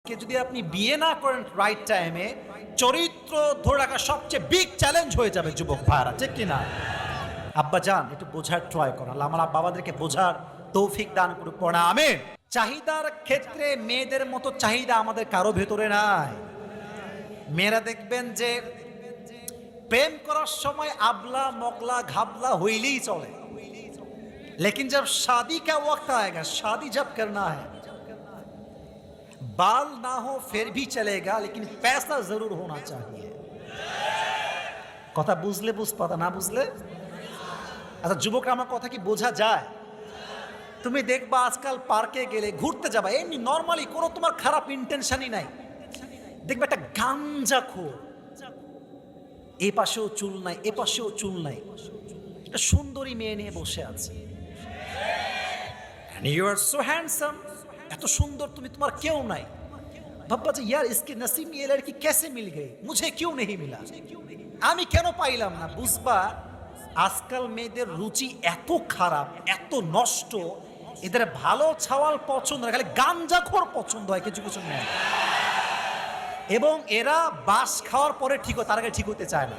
কে যদি আপনি বিয়ে না করেন রাইট টাইমে, চরিত্র ধরে রাখা সবচেয়ে বিগ চ্যালেঞ্জ হয়ে যাবে যুবক ভাইরা, ঠিক কিনা? আব্বা যান একটু বোঝার ট্রাই করেন, আল্লাহ আমার বাবাদেরকে বোঝার তৌফিক দান করুক, পড়া আমিন। চাহিদার ক্ষেত্রে মেয়েদের মতো চাহিদা আমাদের কারো ভেতরে নাই। মেয়েরা দেখবেন যে প্রেম করার সময় আবলা মগলা ঘাবলা হইলেই চলে, लेकिन जब शादी का वक्त आएगा, शादी जब करना है, बाल ना हो फिर भी चलेगा, लेकिन पैसा जरूर होना चाहिए। কথা বুঝলে বুঝপাতা, না বুঝলে আচ্ছা যুবকরা আমার কথা কি বোঝা যায়? তুমি দেখবা আজকাল পার্কে গেলে, ঘুরতে যাবা, এমনি নরমালি কোনো তোমার খারাপ ইন্টেনশনই নাই, দেখবে একটা গাঞ্জাখোর, এ পাশেও চুল নাই এ পাশেও চুল নাই, একটা সুন্দরী মেয়ে নিয়ে বসে আছে। And you are so handsome, এত সুন্দর তুমি, তোমার কেউ নাই। ভাববা যে यार इसके नसीब में ये लड़की कैसे मिल गई, मुझे क्यों नहीं मिला, আমি কেন পাইলাম না। বুঝবা আজকাল মেয়েদের রুচি এত খারাপ, এত নষ্ট, এদের ভালো ছাওয়াল পছন্দ না, খালি গাঞ্জাখোর পছন্দ হয় কিছু কিছু মেয়ে। এবং এরা বাস খাওয়ার পরে ঠিক হয়, তার আগে ঠিক হতে চায় না।